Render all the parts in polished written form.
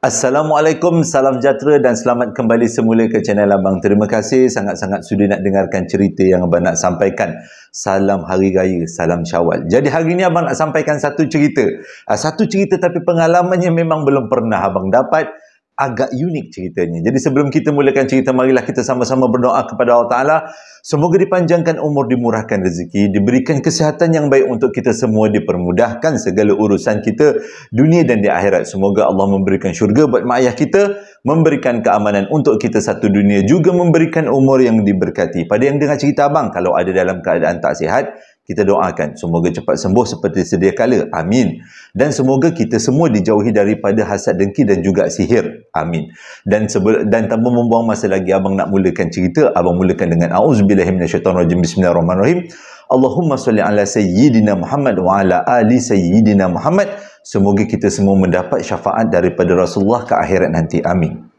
Assalamualaikum, salam sejahtera dan selamat kembali semula ke channel Abang. Terima kasih sangat-sangat sudi nak dengarkan cerita yang Abang nak sampaikan. Salam Hari Raya, salam Syawal. Jadi hari ini Abang nak sampaikan satu cerita. Satu cerita tapi pengalamannya memang belum pernah Abang dapat. Agak unik ceritanya. Jadi sebelum kita mulakan cerita, marilah kita sama-sama berdoa kepada Allah Ta'ala. Semoga dipanjangkan umur, dimurahkan rezeki, diberikan kesihatan yang baik untuk kita semua, dipermudahkan segala urusan kita dunia dan di akhirat. Semoga Allah memberikan syurga buat mak ayah kita, memberikan keamanan untuk kita satu dunia, juga memberikan umur yang diberkati. Pada yang dengar cerita Abang, kalau ada dalam keadaan tak sihat, kita doakan semoga cepat sembuh seperti sedia kala. Amin. Dan semoga kita semua dijauhi daripada hasad, dengki dan juga sihir. Amin. Dan tanpa membuang masa lagi, Abang nak mulakan cerita. Abang mulakan dengan A'udzubillahi minasyaitonirrajim. Bismillahirrahmanirrahim. Allahumma salli ala sayyidina Muhammad wa ala ali sayyidina Muhammad. Semoga kita semua mendapat syafaat daripada Rasulullah ke akhirat nanti. Amin.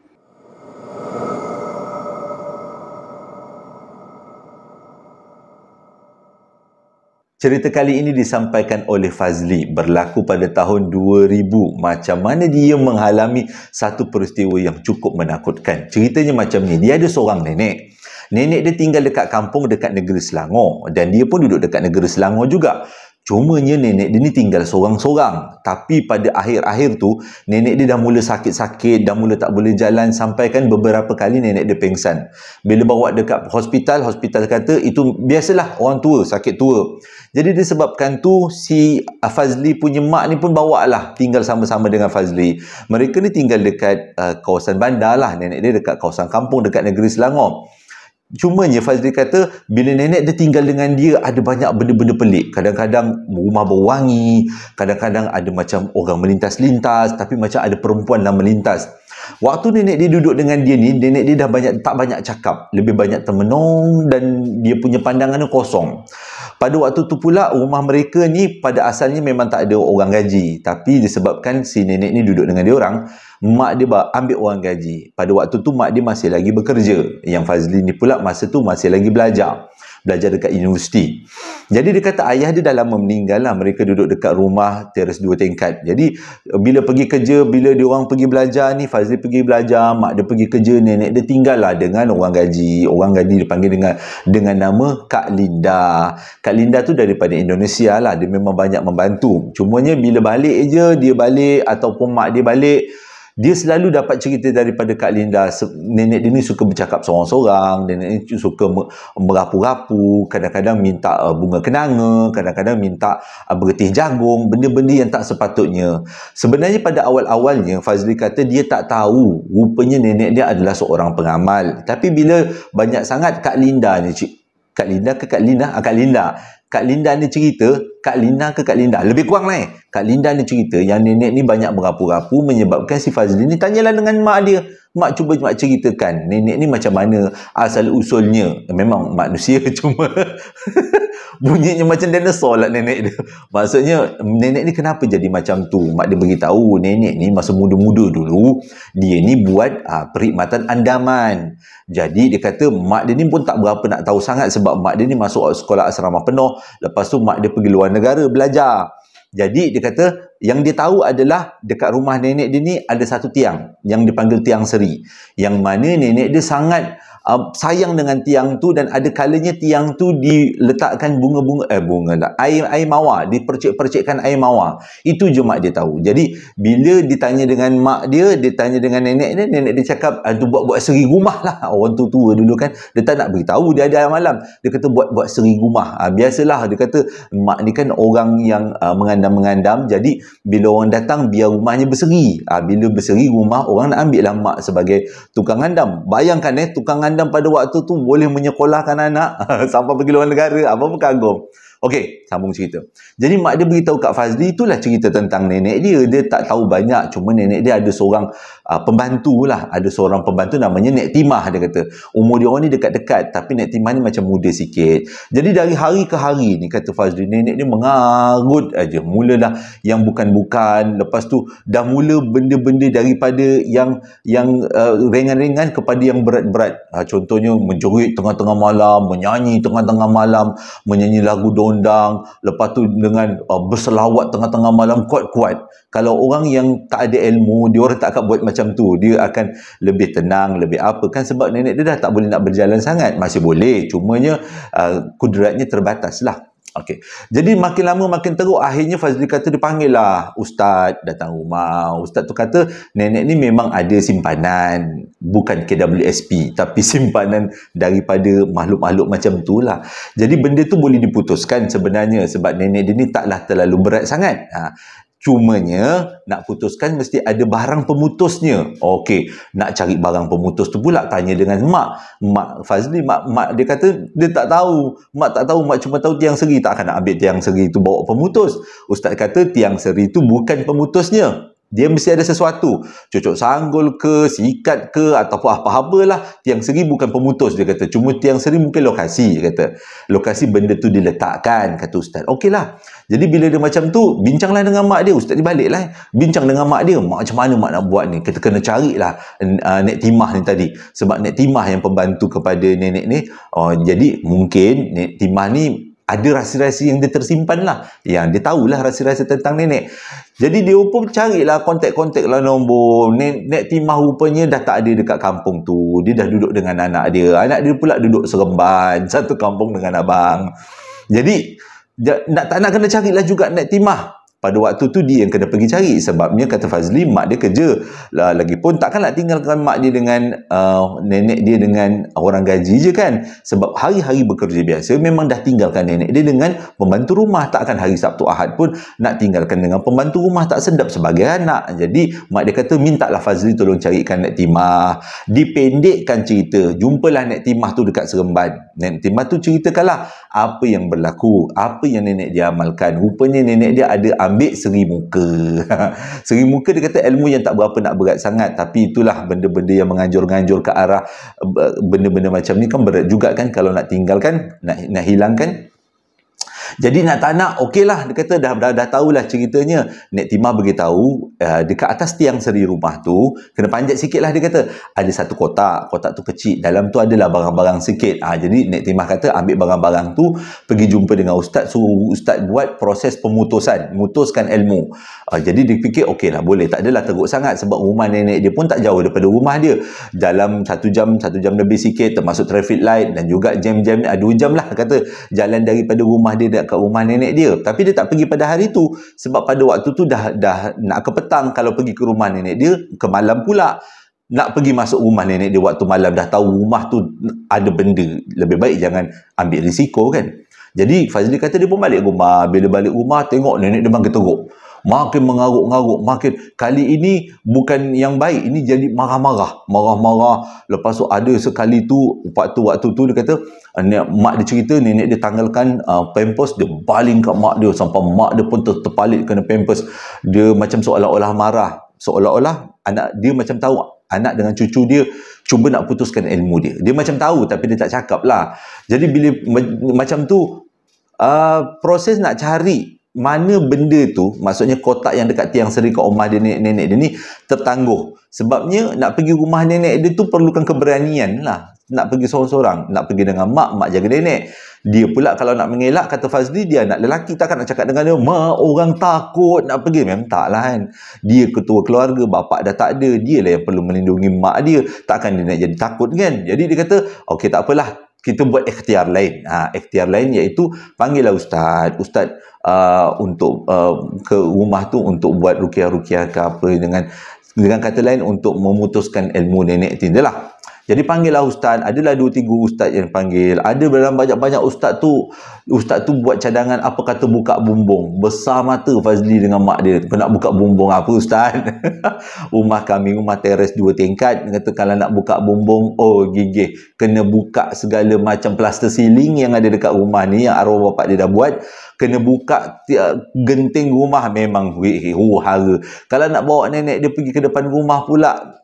Cerita kali ini disampaikan oleh Fazli, berlaku pada tahun 2000. Macam mana dia mengalami satu peristiwa yang cukup menakutkan. Ceritanya macam ni, dia ada seorang nenek. Nenek dia tinggal dekat kampung dekat negeri Selangor. Dan dia pun duduk dekat negeri Selangor juga. Cumanya nenek dia ni tinggal seorang-seorang. Tapi pada akhir-akhir tu, nenek dia dah mula sakit-sakit, dah mula tak boleh jalan, sampai kan beberapa kali nenek dia pengsan. Bila bawa dekat hospital, hospital kata itu biasalah orang tua, sakit tua. Jadi disebabkan tu, si Fazli punya mak ni pun bawa lah tinggal sama-sama dengan Fazli. Mereka ni tinggal dekat kawasan bandar lah. Nenek dia dekat kawasan kampung dekat negeri Selangor. Cumanya Fazli kata bila nenek dia tinggal dengan dia ada banyak benda-benda pelik. Kadang-kadang rumah bau wangi, kadang-kadang ada macam orang melintas-lintas, tapi macam ada perempuan dalam melintas. Waktu nenek dia duduk dengan dia ni, nenek dia dah tak banyak cakap, lebih banyak termenung dan dia punya pandangan kosong. Pada waktu tu pula rumah mereka ni pada asalnya memang tak ada orang gaji, tapi disebabkan si nenek ni duduk dengan dia orang, mak dia ambil orang gaji. Pada waktu tu mak dia masih lagi bekerja. Yang Fazli ni pula masa tu masih lagi belajar dekat universiti. Jadi dia kata ayah dia dah lama meninggal lah. Mereka duduk dekat rumah teres 2 tingkat. Jadi bila pergi kerja, bila dia orang pergi belajar ni, Fazli pergi belajar, mak dia pergi kerja, nenek dia tinggal lah dengan orang gaji. Orang gaji dipanggil dengan nama Kak Linda. Kak Linda tu daripada Indonesia lah. Dia memang banyak membantu. Cumanya bila balik je, dia balik ataupun mak dia balik, dia selalu dapat cerita daripada Kak Linda. Nenek dia ni suka bercakap seorang-seorang. Nenek ni suka merapu-rapu. Kadang-kadang minta bunga kenanga. Kadang-kadang minta bertih jagung. Benda-benda yang tak sepatutnya. Sebenarnya pada awal-awalnya Fazli kata dia tak tahu. Rupanya nenek dia adalah seorang pengamal. Tapi bila banyak sangat Kak Linda ni, Kak Linda ke Kak Linda? Kak Linda. Kak Linda ni cerita, Kak Linda ke Kak Linda? Lebih kurang lah Kak Linda ni cerita yang nenek ni banyak berapu-rapu menyebabkan si Fazli ni tanyalah dengan mak dia. Mak cuba ceritakan nenek ni macam mana asal usulnya. Memang manusia cuma bunyinya macam dinosaur lah nenek dia. Maksudnya nenek ni kenapa jadi macam tu? Mak dia beritahu nenek ni masa muda-muda dulu dia ni buat perkhidmatan andaman. Jadi dia kata mak dia ni pun tak berapa nak tahu sangat sebab mak dia ni masuk sekolah asrama penuh. Lepas tu mak dia pergi luar negara belajar. Jadi dia kata yang dia tahu adalah dekat rumah nenek dia ni ada satu tiang yang dipanggil tiang seri. Yang mana nenek dia sangat sayang dengan tiang tu dan ada kalanya tiang tu diletakkan air mawar, dipercik-percikkan air mawar. Itu je mak dia tahu. Jadi bila ditanya dengan mak dia, dia tanya dengan nenek dia cakap tu buat seri rumah lah. Orang tu tua dulu kan, dia tak nak beritahu dia ada malam. Dia kata buat seri rumah. Biasalah dia kata mak ni kan orang yang mengandam-mengandam. Jadi bila orang datang biar rumahnya berseri. Bila berseri rumah, orang nak ambil lah mak sebagai tukang andam. Bayangkan tukang andam pada waktu tu boleh menyekolahkan anak sampai pergi luar negara. Apa pun kagum. Okey, sambung cerita. Jadi mak dia beritahu Kak Fazli, itulah cerita tentang nenek dia. Dia tak tahu banyak. Cuma nenek dia ada seorang pembantu lah. Ada seorang pembantu namanya Nek Timah, dia kata. Umur dia orang ni dekat-dekat. Tapi Nek Timah ni macam muda sikit. Jadi dari hari ke hari ni, kata Fazli, nenek dia mengarut aja. Mulalah yang bukan-bukan. Lepas tu dah mula benda-benda daripada yang ringan-ringan kepada yang berat-berat. Contohnya menjerit tengah-tengah malam, menyanyi tengah-tengah malam, menyanyi lagu selondang, lepas tu dengan berselawat tengah-tengah malam kuat-kuat. Kalau orang yang tak ada ilmu, dia orang tak akan buat macam tu. Dia akan lebih tenang, lebih apa kan, sebab nenek dia dah tak boleh nak berjalan sangat. Masih boleh, cumanya kudratnya terbatas lah. Okey. Jadi makin lama makin teruk, akhirnya Fazli kata dipanggil lah ustaz datang rumah. Ustaz tu kata nenek ni memang ada simpanan, bukan KWSP tapi simpanan daripada makhluk-makhluk macam tu lah. Jadi benda tu boleh diputuskan sebenarnya sebab nenek dia ni taklah terlalu berat sangat. Cumanya nak putuskan mesti ada barang pemutusnya. Okey, nak cari barang pemutus tu pula tanya dengan mak Fazli. Mak dia kata dia tak tahu. Mak tak tahu, mak cuma tahu tiang seri. Takkan nak ambil tiang seri tu bawa pemutus. Ustaz kata tiang seri tu bukan pemutusnya. Dia mesti ada sesuatu, cocok sanggul ke, sikat ke, ataupun apa-apalah. Tiang seri bukan pemutus, dia kata. Cuma tiang seri mungkin lokasi, dia kata. Lokasi benda tu diletakkan, kata ustaz. Okeylah. Jadi bila dia macam tu, bincanglah dengan mak dia. Ustaz ni baliklah. Bincang dengan mak dia. Mak macam mana mak nak buat ni? Kita kena carilah Nek Timah ni tadi. Sebab Nek Timah yang pembantu kepada nenek ni. Jadi mungkin Nek Timah ni ada rahsia-rahsia yang dia tersimpan lah. Yang dia tahulah rahsia-rahsia tentang nenek. Jadi dia pun carilah, kontak-kontak lah nombor. Nek Timah rupanya dah tak ada dekat kampung tu. Dia dah duduk dengan anak dia. Anak dia pula duduk Seremban. Satu kampung dengan abang. Jadi, tak nak kena carilah juga Nek Timah. Pada waktu tu dia yang kena pergi cari. Sebabnya kata Fazli, mak dia kerja. Lagipun takkan nak tinggalkan mak dia dengan nenek dia dengan orang gaji je kan. Sebab hari-hari bekerja biasa memang dah tinggalkan nenek dia dengan pembantu rumah. Takkan hari Sabtu Ahad pun nak tinggalkan dengan pembantu rumah. Tak sedap sebagai anak. Jadi mak dia kata mintalah Fazli tolong carikan Nek Timah. Dipendekkan cerita. Jumpalah Nek Timah tu dekat Seremban. Nek Timah tu ceritakanlah apa yang berlaku. Apa yang nenek dia amalkan. Rupanya nenek dia ada ambil seri muka. Seri muka dia kata ilmu yang tak berapa nak berat sangat. Tapi itulah benda-benda yang menganjur-nganjur ke arah benda-benda macam ni kan berat juga kan kalau nak tinggalkan, nak hilangkan. Jadi nak tak nak, okeylah. Dia kata dah tahulah ceritanya. Nek Timah beritahu dekat atas tiang seri rumah tu, kena panjat sikit lah dia kata. Ada satu kotak. Kotak tu kecil. Dalam tu adalah barang-barang sikit. Jadi Nek Timah kata ambil barang-barang tu, pergi jumpa dengan ustaz. Suruh ustaz buat proses pemutusan. Mutuskan ilmu. Jadi dia fikir okeylah boleh. Tak adalah teruk sangat. Sebab rumah nenek dia pun tak jauh daripada rumah dia. Dalam 1 jam lebih sikit. Termasuk traffic light. Dan juga jam-jam 2 jam lah kata. Jalan daripada rumah dia kat rumah nenek dia. Tapi dia tak pergi pada hari tu sebab pada waktu tu dah nak ke petang. Kalau pergi ke rumah nenek dia ke malam pula. Nak pergi masuk rumah nenek dia waktu malam, dah tahu rumah tu ada benda, lebih baik jangan ambil risiko kan. Jadi Fazli kata dia pun balik rumah. Bila balik rumah tengok nenek dia makin teruk, makin mengaruk-ngaruk, makin kali ini bukan yang baik, ini jadi marah-marah. Lepas tu ada sekali tu waktu tu dia kata mak dia cerita nenek dia tanggalkan pampers, dia baling kat mak dia sampai mak dia pun terpalit kena pampers. Dia macam seolah-olah marah, seolah-olah anak dia macam tahu anak dengan cucu dia cuba nak putuskan ilmu dia. Dia macam tahu tapi dia tak cakap lah. Jadi bila macam tu proses nak cari mana benda tu, maksudnya kotak yang dekat tiang seri kat rumah dia nenek dia ni tertangguh. Sebabnya nak pergi rumah nenek dia tu perlukan keberanian lah. Nak pergi seorang-seorang, nak pergi dengan mak jaga nenek. Dia pula kalau nak mengelak, kata Fazli, dia anak lelaki, takkan nak cakap dengan dia, mak orang takut nak pergi. Memang tak lah kan. Dia ketua keluarga, bapak dah tak ada, dia lah yang perlu melindungi mak dia. Takkan dia nak jadi takut kan. Jadi dia kata, okey tak apalah, kita buat ikhtiar lain. Ikhtiar lain iaitu panggillah ustaz untuk ke rumah tu untuk buat ruqyah-ruqyah ke apa, dengan kata lain untuk memutuskan ilmu nenek tu lah. Jadi panggillah ustaz. Adalah 2-3 ustaz yang panggil. Ada dalam banyak-banyak ustaz tu buat cadangan apa kata buka bumbung. Besar mata Fazli dengan mak dia. Kau nak buka bumbung apa ustaz? Rumah kami rumah teres 2 tingkat. Dia kata kalau nak buka bumbung, oh gigih, kena buka segala macam plaster ceiling yang ada dekat rumah ni yang arwah bapak dia dah buat. Kena buka genting rumah, memang hara. Kalau nak bawa nenek dia pergi ke depan rumah pula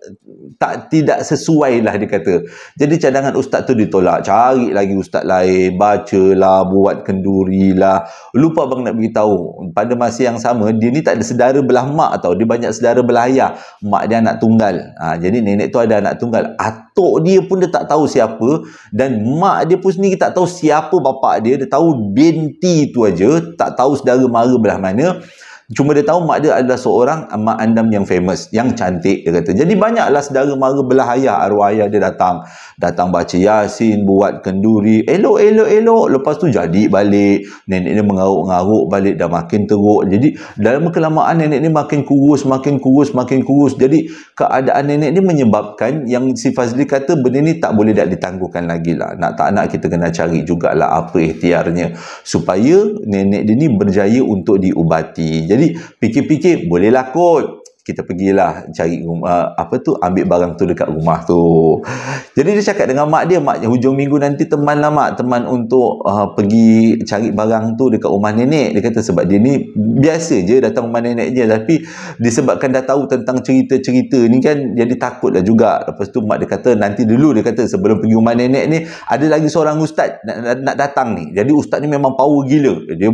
tidak sesuai lah dia kata. Jadi cadangan ustaz tu ditolak. Cari lagi ustaz lain, bacalah, buat kenduri lah. Lupa abang nak beritahu, pada masa yang sama dia ni tak ada saudara belah mak tau. Dia banyak saudara belah ayah. Mak dia anak tunggal. Jadi nenek tu ada anak tunggal. atuk dia pun dia tak tahu siapa, dan mak dia pun sendiri tak tahu siapa bapak dia. Dia tahu binti tu aja, tak tahu saudara mara belah mana. Cuma dia tahu mak dia adalah seorang mak andam yang famous, yang cantik, dia kata. Jadi banyaklah saudara mara belah ayah, arwah ayah dia datang baca Yasin, buat kenduri, elok. Lepas tu jadi balik, nenek dia mengaruk-ngaruk balik, dah makin teruk. Jadi dalam kelamaan nenek ni makin kurus. Jadi keadaan nenek ni menyebabkan yang si Fazli kata benda ni tak boleh dah ditangguhkan lagi lah. Nak tak nak kita kena cari jugalah apa ikhtiarnya supaya nenek dia ni berjaya untuk diubati. Jadi fikir-fikir, bolehlah kot kita pergilah cari ambil barang tu dekat rumah tu. Jadi dia cakap dengan mak dia, hujung minggu nanti temanlah mak, teman untuk pergi cari barang tu dekat rumah nenek. Dia kata sebab dia ni biasa je datang rumah nenek je, tapi disebabkan dah tahu tentang cerita-cerita ni kan, jadi takutlah juga. Lepas tu mak dia kata nanti dulu, dia kata sebelum pergi rumah nenek ni ada lagi seorang ustaz nak datang ni. Jadi ustaz ni memang power gila, dia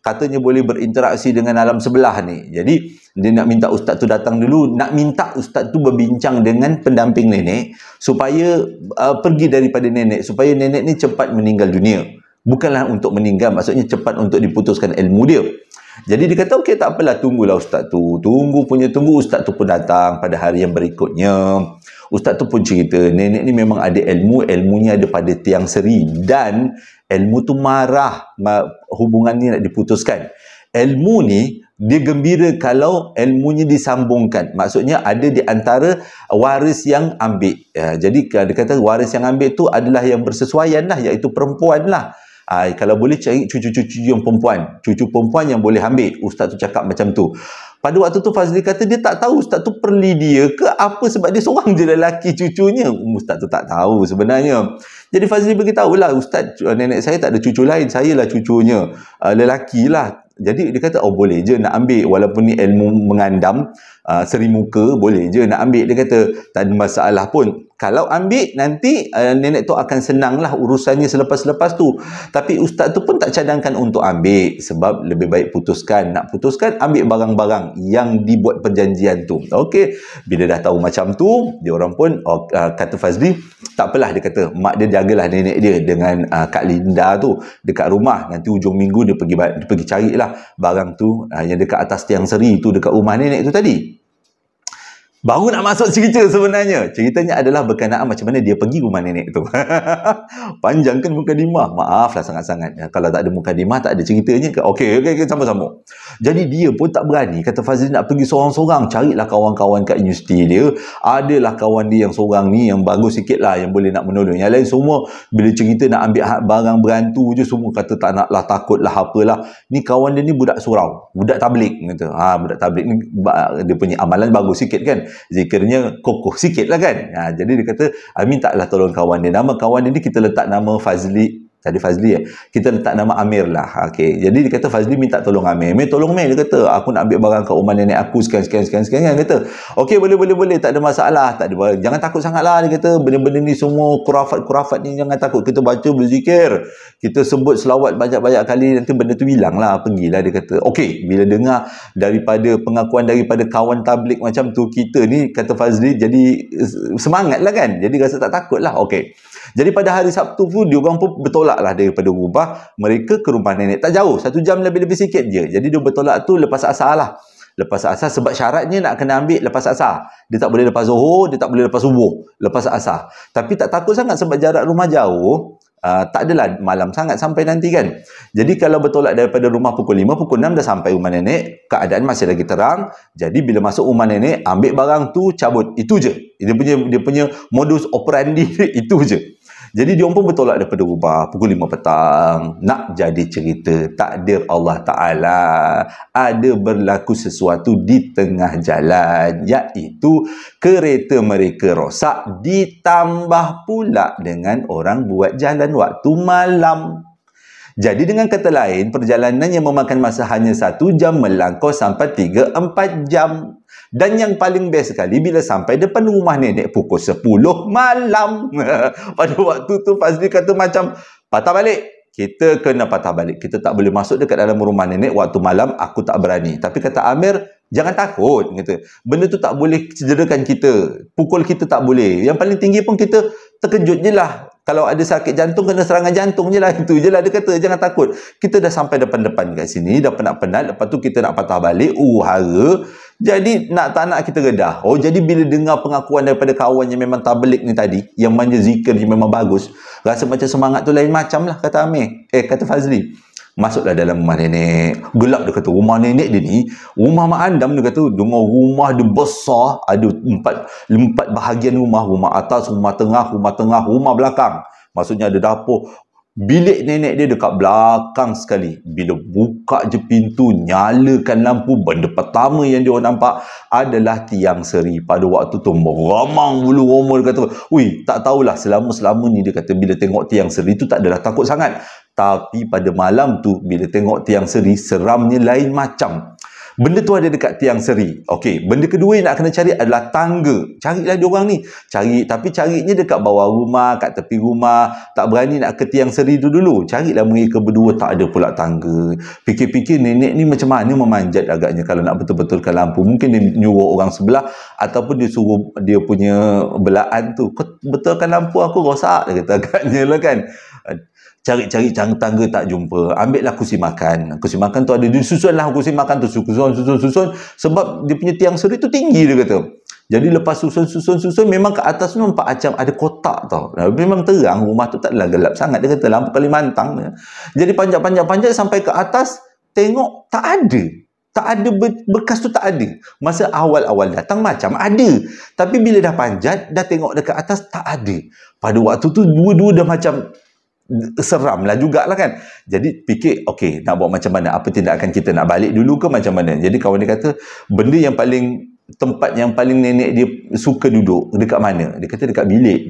katanya boleh berinteraksi dengan alam sebelah ni. Jadi dia nak minta ustaz tu datang dulu, nak minta ustaz tu berbincang dengan pendamping nenek supaya pergi daripada nenek, supaya nenek ni cepat meninggal dunia. Bukanlah untuk meninggal, maksudnya cepat untuk diputuskan ilmu dia. Jadi dia kata okey, tak apalah, tunggulah ustaz tu. Tunggu ustaz tu pun datang pada hari yang berikutnya. Ustaz tu pun cerita nenek ni memang ada ilmunya ada pada tiang seri, dan ilmu tu marah hubungan ni nak diputuskan. Ilmu ni dia gembira kalau ilmunya disambungkan. Maksudnya ada di antara waris yang ambil. Jadi dia kata waris yang ambil tu adalah yang bersesuaian lah, iaitu perempuan lah. Kalau boleh cari cucu-cucu yang perempuan. Cucu perempuan yang boleh ambil. Ustaz tu cakap macam tu. Pada waktu tu Fazli kata dia tak tahu ustaz tu perli dia ke apa, sebab dia seorang je lelaki cucunya. Ustaz tu tak tahu sebenarnya. Jadi Fazli beritahu lah, ustaz, nenek saya tak ada cucu lain, saya lah cucunya, lelaki lah. Jadi dia kata, oh boleh je nak ambil, walaupun ni ilmu mengandam, seri muka, boleh je nak ambil. Dia kata, tak ada masalah pun. Kalau ambil, nanti nenek tu akan senang lah urusannya selepas-lepas tu. Tapi ustaz tu pun tak cadangkan untuk ambil, sebab lebih baik putuskan. Nak putuskan, ambil barang-barang yang dibuat perjanjian tu. Okey, bila dah tahu macam tu, dia orang pun, kata Fazli, tak apalah, dia kata, mak dia jagalah nenek dia dengan Kak Linda tu dekat rumah. Nanti hujung minggu dia pergi carilah barang tu yang dekat atas tiang seri tu, dekat rumah nenek tu tadi. Baru nak masuk cerita sebenarnya. Ceritanya adalah berkenaan macam mana dia pergi rumah nenek tu. Panjang kan mukadimah? Maaflah sangat-sangat. Kalau tak ada mukadimah, tak ada ceritanya ke? Okey, sama-sama. Jadi dia pun tak berani. Kata Fazli nak pergi seorang-seorang. Carilah kawan-kawan kat universiti dia. Adalah kawan dia yang seorang ni, yang bagus sikit lah, yang boleh nak menolong. Yang lain semua, bila cerita nak ambil barang berantu je, semua kata tak nak lah, takut lah, apalah. Ni kawan dia ni budak surau. Budak tablik. Kata, budak tablik ni, dia punya amalan bagus sikit kan. Zikirnya kokoh sikit lah kan. Jadi dia kata, minta lah tolong kawan dia. Nama kawan dia ni kita letak nama Fazli. Tadi Fazli kita letak nama Amir lah. Okey. Jadi dia kata Fazli minta tolong Amir. Amir tolong Amir. Dia kata aku nak ambil barang kat rumah nenek aku sekian. Dia kata okey, boleh. Tak ada masalah. Tak ada. Jangan takut sangat lah. Dia kata benda-benda ni semua kurafat ni jangan takut. Kita baca berzikir. Kita sebut selawat banyak-banyak kali. Nanti benda tu hilang lah. Pergilah. Dia kata okey. Bila dengar daripada pengakuan daripada kawan tablik macam tu, kita ni kata Fazli jadi semangat lah kan. Jadi rasa tak takut lah. Okey. Jadi pada hari Sabtu tu, diorang pun bertolak lah daripada rumah mereka ke rumah nenek. Tak jauh, 1 jam lebih-lebih sikit je. Jadi dia bertolak tu lepas asar lah. Lepas asar, sebab syaratnya nak kena ambil lepas asar. Dia tak boleh lepas zuhur, dia tak boleh lepas subuh. Lepas asar. Tapi tak takut sangat sebab jarak rumah jauh. Tak adalah malam sangat sampai nanti kan. Jadi kalau bertolak daripada rumah pukul 5, pukul 6 dah sampai rumah nenek, keadaan masih lagi terang. Jadi bila masuk rumah nenek, ambil barang tu, cabut. Itu je. Dia punya modus operandi itu je. Jadi dia pun bertolak daripada rumah pukul 5 petang. Nak jadi cerita, takdir Allah Ta'ala, ada berlaku sesuatu di tengah jalan, iaitu kereta mereka rosak, ditambah pula dengan orang buat jalan waktu malam. Jadi dengan kata lain, perjalanan yang memakan masa hanya 1 jam melangkau sampai 3-4 jam. Dan yang paling best sekali, bila sampai depan rumah nenek pukul 10 malam. Pada waktu tu Fazli kata macam, patah balik. Kita kena patah balik. Kita tak boleh masuk dekat dalam rumah nenek waktu malam, aku tak berani. Tapi kata Amir, Jangan takut, kata. Benda tu tak boleh cederakan kita. Pukul kita tak boleh. Yang paling tinggi pun kita terkejut je lah. Kalau ada sakit jantung, kena serangan jantung je lah. Itu je lah dia kata. Jangan takut. Kita dah sampai depan-depan kat sini. Dah penat-penat. Lepas tu kita nak patah balik. Hara. Jadi nak tak nak kita redah. Oh, jadi bila dengar pengakuan daripada kawan yang memang tablik ni tadi, yang manja zikir ni memang bagus, rasa macam semangat tu lain macam lah, kata Amir. Kata Fazli. Masuklah dalam rumah nenek. Gelap, dia kata. Rumah nenek dia ni, rumah Mak Andam, dia kata, dengan rumah dia besar. Ada empat bahagian rumah. Rumah atas, rumah tengah, rumah belakang. Maksudnya ada dapur. Bilik nenek dia dekat belakang sekali. Bila buka je pintu, nyalakan lampu, benda pertama yang dia nampak adalah tiang seri. Pada waktu tu meramang bulu roma. Dia kata, "Ui, tak tahulah selama ni," dia kata, bila tengok tiang seri tu tak adalah takut sangat. Tapi pada malam tu, bila tengok tiang seri, seramnya lain macam. Benda tu ada dekat tiang seri. Okey, benda kedua yang nak kena cari adalah tangga. Carilah diorang ni. Tapi carinya dekat bawah rumah, kat tepi rumah. Tak berani nak ke tiang seri tu dulu. Carilah mereka berdua, tak ada pula tangga. Fikir-fikir nenek ni macam mana memanjat agaknya kalau nak betul-betulkan lampu. Mungkin dia nyuruh orang sebelah ataupun dia suruh dia punya belaan tu, "Kau betulkan lampu aku rosak," dia kata agaknya lah kan. Cari-cari tangga tak jumpa. Ambillah kursi makan. Kursi makan tu ada, disusunlah kursi makan tu. Susun. Sebab dia punya tiang seri tu tinggi, dia kata. Jadi lepas susun, memang ke atas tu nampak macam ada kotak tau. Memang terang, rumah tu tak adalah gelap sangat. Dia kata lampu Kalimantan. Jadi panjat sampai ke atas, tengok tak ada. Tak ada bekas tu, tak ada. Masa awal-awal datang macam ada. Tapi bila dah panjat, dah tengok dekat atas, tak ada. Pada waktu tu, dua-dua dah macam seram lah jugalah kan. Jadi fikir, okey, nak buat macam mana? Apa tindakan kita? Nak balik dulu ke macam mana? Jadi kawan dia kata, tempat yang paling nenek dia suka duduk dekat mana? Dia kata dekat bilik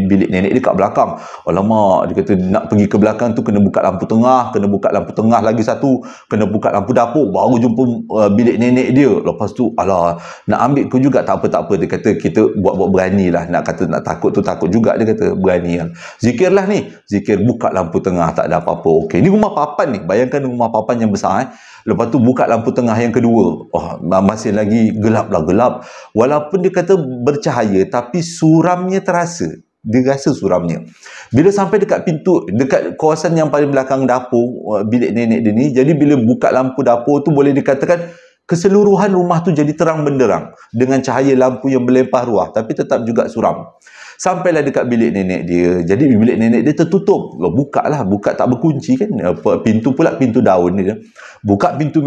bilik nenek dia kat belakang. Alamak, dia kata nak pergi ke belakang tu kena buka lampu tengah, lagi satu kena buka lampu dapur, baru jumpa bilik nenek dia. Lepas tu, alah, nak ambil ke juga? Tak apa. Dia kata kita buat beranilah. Nak kata nak takut tu takut juga, dia kata berani kan. Zikirlah ni. Zikir, buka lampu tengah, tak ada apa-apa. Okey, ni rumah papan ni. Bayangkan rumah papan yang besar. Lepas tu buka lampu tengah yang kedua. Oh, masih lagi gelap. Walaupun dia kata bercahaya, tapi suramnya terasa. Dia rasa suramnya. Bila sampai dekat pintu, dekat kawasan yang paling belakang dapur, bilik nenek dia ni, jadi bila buka lampu dapur tu, boleh dikatakan keseluruhan rumah tu jadi terang benderang dengan cahaya lampu yang berlimpah ruah, tapi tetap juga suram. Sampailah dekat bilik nenek dia. Jadi bilik nenek dia tertutup. Buka tak berkunci kan. Pintu pula pintu daun dia. Buka pintu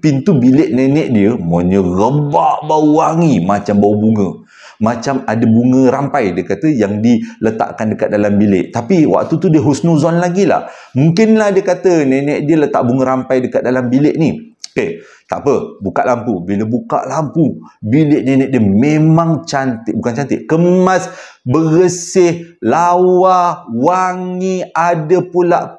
pintu bilik nenek dia, menyerebak bau wangi macam bau bunga. Macam ada bunga rampai, dia kata, yang diletakkan dekat dalam bilik. Tapi waktu tu dia husnuzon lagi lah. Mungkinlah dia kata nenek dia letak bunga rampai dekat dalam bilik ni. Okey, tak apa, buka lampu. Bila buka lampu, bilik nenek dia memang cantik. Bukan cantik, kemas, bersih, lawa, wangi. Ada pula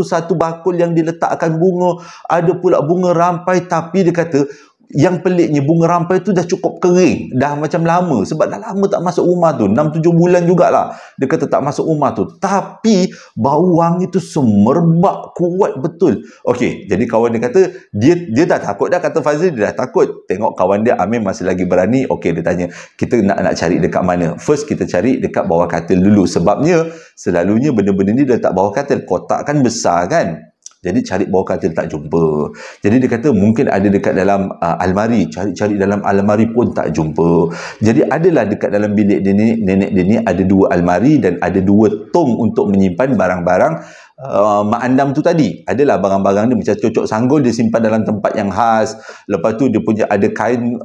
satu bakul yang diletakkan bunga. Ada pula bunga rampai. Tapi dia kata, yang peliknya, bunga rampai tu dah cukup kering. Dah macam lama. Sebab dah lama tak masuk rumah tu. 6-7 bulan jugalah. Dia kata tak masuk rumah tu. Tapi bau wangi tu semerbak kuat betul. Okey, jadi kawan dia kata, dia dah takut dah. Kata Fazli, dia dah takut. Tengok kawan dia, Amir masih lagi berani. Okey, dia tanya, kita nak cari dekat mana? First, kita cari dekat bawah katil dulu. Sebabnya, selalunya benda-benda ni dia letak bawah katil. Kotak kan besar kan? Jadi cari bawah katil tak jumpa. Jadi dia kata mungkin ada dekat dalam almari. Cari dalam almari pun tak jumpa. Jadi adalah dekat dalam bilik nenek dia ni ada 2 almari dan ada 2 tong untuk menyimpan barang-barang Mak Andam tu tadi. Adalah barang-barang dia macam cocok sanggul, dia simpan dalam tempat yang khas. Lepas tu dia punya ada kain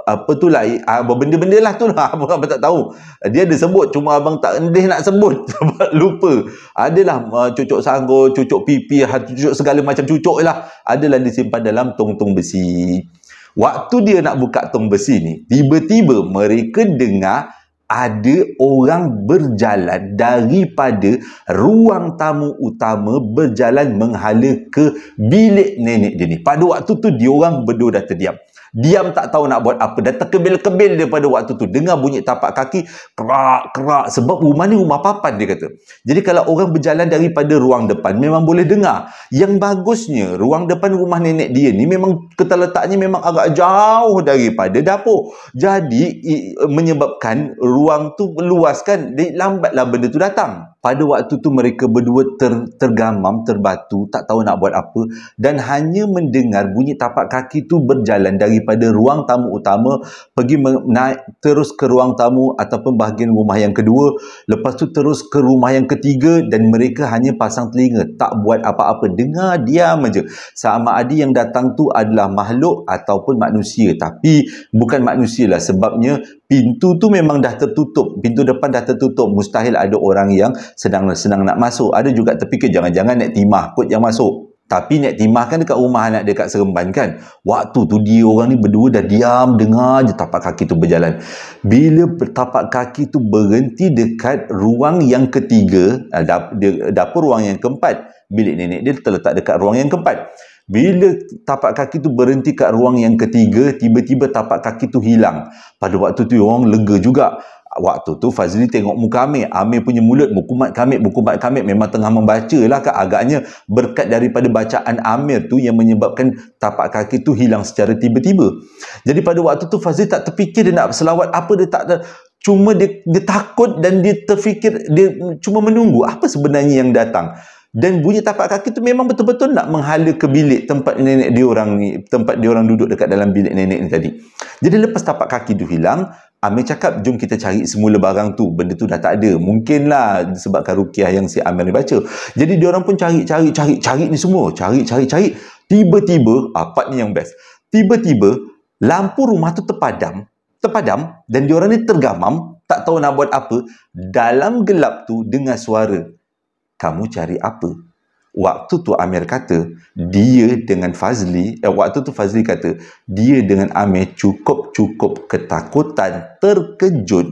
benda-benda lah tu lah. Abang tak tahu. Dia ada sebut, cuma abang tak endih nak sebut sebab lupa. Adalah cucuk sanggul, cucuk pipi, cucuk segala macam cucuk lah. Adalah disimpan dalam tong-tong besi. Waktu dia nak buka tong besi ni, tiba-tiba mereka dengar ada orang berjalan daripada ruang tamu utama, berjalan menghala ke bilik nenek dia ni. Pada waktu tu diorang berdua dah terdiam. Diam tak tahu nak buat apa. Dan terkebil-kebil daripada waktu tu. Dengar bunyi tapak kaki, kerak-kerak. Sebab rumah ni rumah papan, dia kata. Jadi kalau orang berjalan daripada ruang depan, memang boleh dengar. Yang bagusnya, ruang depan rumah nenek dia ni memang letaknya memang agak jauh daripada dapur. Jadi, menyebabkan ruang tu luas kan. Lambatlah benda tu datang. Pada waktu tu mereka berdua tergamam, terbatu, tak tahu nak buat apa, dan hanya mendengar bunyi tapak kaki tu berjalan daripada ruang tamu utama pergi naik terus ke ruang tamu ataupun bahagian rumah yang kedua, lepas tu terus ke rumah yang ketiga, dan mereka hanya pasang telinga, tak buat apa-apa, dengar diam aja. Sama ada yang datang tu adalah makhluk ataupun manusia, tapi bukan manusia lah, sebabnya pintu tu memang dah tertutup, pintu depan dah tertutup, mustahil ada orang yang senang nak masuk. Ada juga terfikir jangan-jangan Nek Timah kot yang masuk. Tapi Nek Timah kan dekat rumah anak dia kat Seremban kan. Waktu tu dia orang ni berdua dah diam, dengar je tapak kaki tu berjalan. Bila tapak kaki tu berhenti dekat ruang yang ketiga, dapur ruang yang keempat, bilik nenek dia terletak dekat ruang yang keempat. Bila tapak kaki tu berhenti kat ruang yang ketiga, tiba-tiba tapak kaki tu hilang. Pada waktu tu orang lega juga. Waktu tu Fazli tengok muka Amir. Amir punya mulut bukumat kamit memang tengah membaca lah kan. Agaknya berkat daripada bacaan Amir tu yang menyebabkan tapak kaki tu hilang secara tiba-tiba. Jadi pada waktu tu Fazli tak terfikir dia nak selawat apa, dia tak ada. Cuma dia takut dan dia terfikir, dia cuma menunggu apa sebenarnya yang datang. Dan bunyi tapak kaki tu memang betul-betul nak menghala ke bilik tempat nenek dia orang ni, tempat dia orang duduk dekat dalam bilik nenek ni tadi. Jadi lepas tapak kaki tu hilang, Amir cakap, jom kita cari semula barang tu. Benda tu dah tak ada. Mungkinlah disebabkan rukiah yang si Amir ni baca. Jadi dia orang pun cari ni semua. Cari. Tiba-tiba, part ni yang best. Tiba-tiba, lampu rumah tu terpadam dan dia orang ni tergamam, tak tahu nak buat apa. Dalam gelap tu dengar suara, kamu cari apa? Waktu tu Amir kata, dia dengan Fazli, waktu tu Fazli kata, dia dengan Amir cukup ketakutan, terkejut,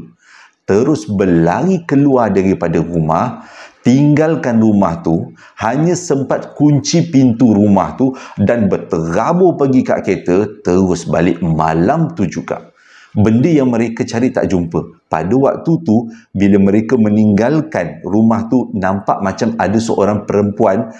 terus berlari keluar daripada rumah, tinggalkan rumah tu, hanya sempat kunci pintu rumah tu dan berterabur pergi kat kereta, terus balik malam tu juga. Benda yang mereka cari tak jumpa. Pada waktu tu, bila mereka meninggalkan rumah tu, nampak macam ada seorang perempuan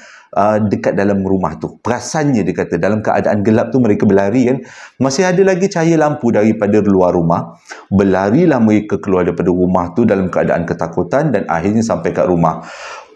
dekat dalam rumah tu. Perasannya dia kata, dalam keadaan gelap tu mereka berlari kan. Masih ada lagi cahaya lampu daripada luar rumah. Berlarilah mereka keluar daripada rumah tu dalam keadaan ketakutan dan akhirnya sampai kat rumah.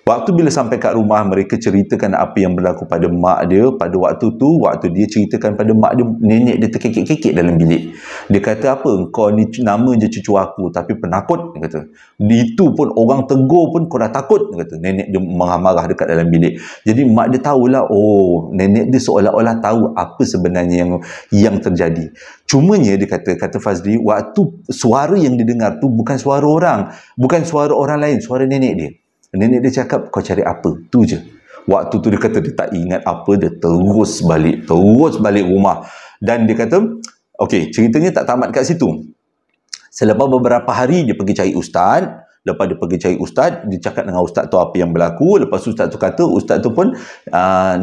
Waktu bila sampai kat rumah, mereka ceritakan apa yang berlaku pada mak dia. Pada waktu tu, waktu dia ceritakan pada mak dia, nenek dia terkekek-kekek dalam bilik. Dia kata apa? Kau ni nama je cucu aku, tapi penakut, dia kata. Itu pun orang tegur pun kau dah takut, dia kata. Nenek dia marah-marah dekat dalam bilik. Jadi mak dia tahulah, oh, nenek dia seolah-olah tahu apa sebenarnya yang terjadi. Cumanya dia kata Fazli, waktu suara yang didengar tu bukan suara orang, bukan suara orang lain, suara nenek dia. Nenek dia cakap, kau cari apa? Tu je. Waktu tu dia kata dia tak ingat apa, dia terus balik rumah. Dan dia kata, okey, ceritanya tak tamat kat situ. Selepas beberapa hari dia pergi cari ustaz. Lepas dia pergi cari ustaz, dia cakap dengan ustaz tu apa yang berlaku. Lepas tu ustaz tu kata, ustaz tu pun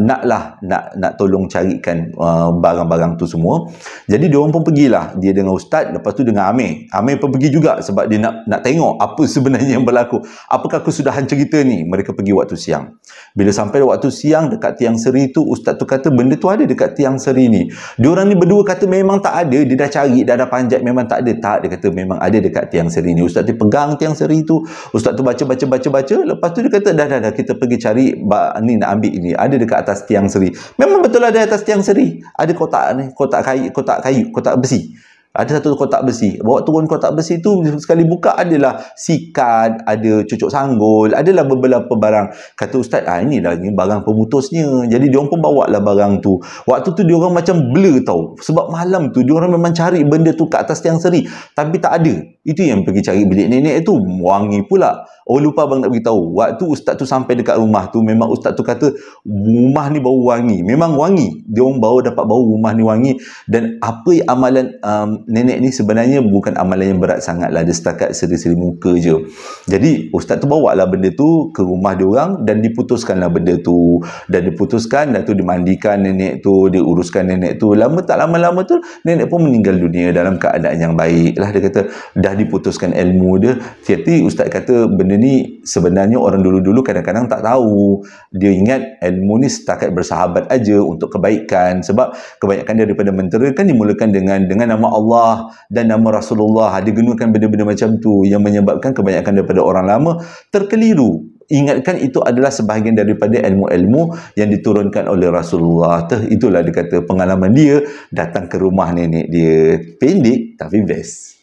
nak tolong carikan barang-barang tu semua. Jadi dia orang pun pergilah, dia dengan ustaz, lepas tu dengan Amir. Amir pun pergi juga sebab dia nak tengok apa sebenarnya yang berlaku. Apakah kesudahan cerita ni? Mereka pergi waktu siang. Bila sampai waktu siang dekat tiang seri tu, ustaz tu kata benda tu ada dekat tiang seri ni. Dia orang ni berdua kata memang tak ada, dia dah cari, dah panjat, memang tak ada. Tak, dia kata memang ada dekat tiang seri ni. Ustaz tu pegang tiang seri tu, ustaz tu baca, lepas tu dia kata dah kita pergi cari ni, nak ambil ini, ada dekat atas tiang seri. Memang betul ada atas tiang seri, ada kotak ni, kotak kayu, kotak besi. Ada satu kotak besi. Bawa turun kotak besi tu, sekali buka adalah sikat, ada cucuk sanggul, adalah beberapa barang. Kata ustaz, ini barang pemutusnya. Jadi diorang pun bawa lah barang tu. Waktu tu diorang macam blur tau. Sebab malam tu diorang memang cari benda tu kat atas tiang seri, tapi tak ada. Itu yang pergi cari bilik nenek tu, wangi pula. Oh, lupa abang nak beritahu, waktu ustaz tu sampai dekat rumah tu, memang ustaz tu kata rumah ni bau wangi. Memang wangi, dia orang dapat bau rumah ni wangi. Dan apa amalan nenek ni sebenarnya bukan amalan yang berat sangat lah, dia setakat seri-seri muka je. Jadi ustaz tu bawa lah benda tu ke rumah dia orang dan diputuskan lah benda tu, dan diputuskan, dan tu dimandikan nenek tu, diuruskan nenek tu. Tak lama-lama tu nenek pun meninggal dunia dalam keadaan yang baik lah. Dia kata dah diputuskan ilmu dia. Jadi ustaz kata benda ni sebenarnya orang dulu-dulu kadang-kadang tak tahu. Dia ingat ilmu ni setakat bersahabat aja untuk kebaikan, sebab kebanyakan daripada mentera kan dimulakan dengan nama Allah dan nama Rasulullah. Dia gunakan benda-benda macam tu yang menyebabkan kebanyakan daripada orang lama terkeliru. Ingatkan itu adalah sebahagian daripada ilmu-ilmu yang diturunkan oleh Rasulullah. Itulah dia kata pengalaman dia datang ke rumah nenek dia. Pendek tapi best.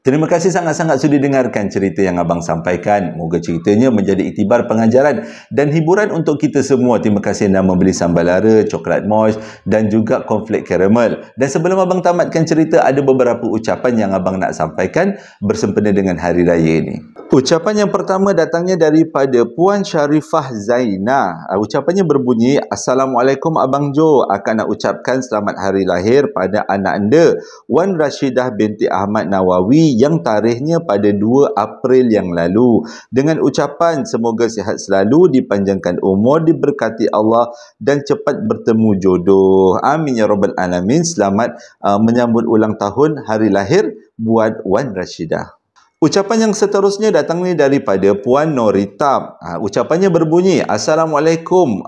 Terima kasih sangat-sangat sudi dengarkan cerita yang abang sampaikan. Moga ceritanya menjadi iktibar pengajaran dan hiburan untuk kita semua. Terima kasih anda membeli sambal lara, coklat moist dan juga cornflake caramel. Dan sebelum abang tamatkan cerita, ada beberapa ucapan yang abang nak sampaikan bersempena dengan hari raya ini. Ucapan yang pertama datangnya daripada Puan Syarifah Zainah. Ucapannya berbunyi, Assalamualaikum Abang Jo. Akan nak ucapkan selamat hari lahir pada anak anda, Wan Rashidah binti Ahmad Nawawi, yang tarikhnya pada 2 April yang lalu. Dengan ucapan semoga sihat selalu, dipanjangkan umur, diberkati Allah dan cepat bertemu jodoh. Amin ya rabbal alamin. Selamat menyambut ulang tahun hari lahir buat Wan Rashidah. Ucapan yang seterusnya datangnya daripada Puan Noritab. Ucapannya berbunyi, Assalamualaikum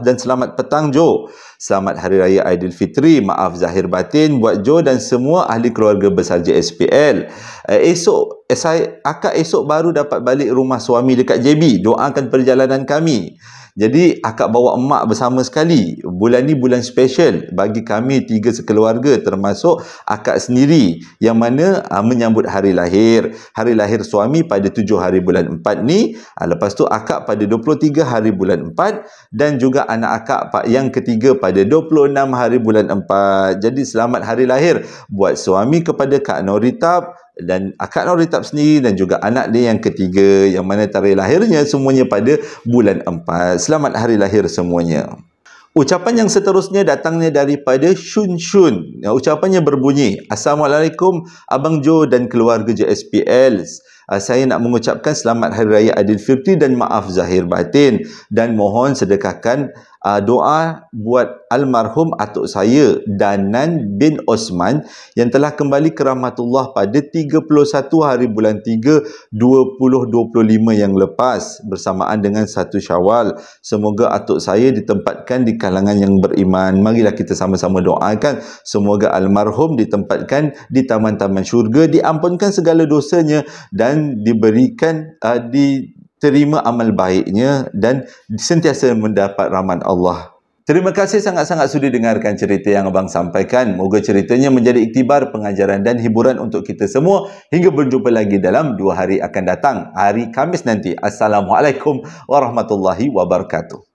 dan selamat petang Jo. Selamat Hari Raya Aidilfitri. Maaf zahir batin buat Jo dan semua ahli keluarga besar JSPL. Akak esok baru dapat balik rumah suami dekat JB. Doakan perjalanan kami. Jadi akak bawa emak bersama sekali. Bulan ni bulan special bagi kami 3 sekeluarga, termasuk akak sendiri, yang mana menyambut hari lahir. Hari lahir suami pada 7 hari bulan 4 ni. Lepas tu akak pada 23 hari bulan 4 dan juga anak akak yang ketiga pada 26 hari bulan 4. Jadi selamat hari lahir buat suami kepada Kak Noritab dan Kak Noritab sendiri dan juga anak dia yang ketiga, yang mana tarikh lahirnya semuanya pada bulan 4. Selamat hari lahir semuanya. Ucapan yang seterusnya datangnya daripada Shun Shun. Ucapannya berbunyi, Assalamualaikum Abang Jo dan keluarga JSPL. Saya nak mengucapkan selamat Hari Raya Aidilfitri dan maaf zahir batin, dan mohon sedekahkan doa buat almarhum atuk saya Danan bin Osman yang telah kembali ke rahmatullah pada 31 hari bulan 3 2025 yang lepas bersamaan dengan 1 Syawal. Semoga atuk saya ditempatkan di kalangan yang beriman. Marilah kita sama-sama doakan semoga almarhum ditempatkan di taman-taman syurga, diampunkan segala dosanya dan diberikan diterima amal baiknya dan sentiasa mendapat rahmat Allah. Terima kasih sangat-sangat sudi dengarkan cerita yang abang sampaikan. Moga ceritanya menjadi iktibar pengajaran dan hiburan untuk kita semua. Hingga berjumpa lagi dalam 2 hari akan datang, hari Khamis nanti. Assalamualaikum warahmatullahi wabarakatuh.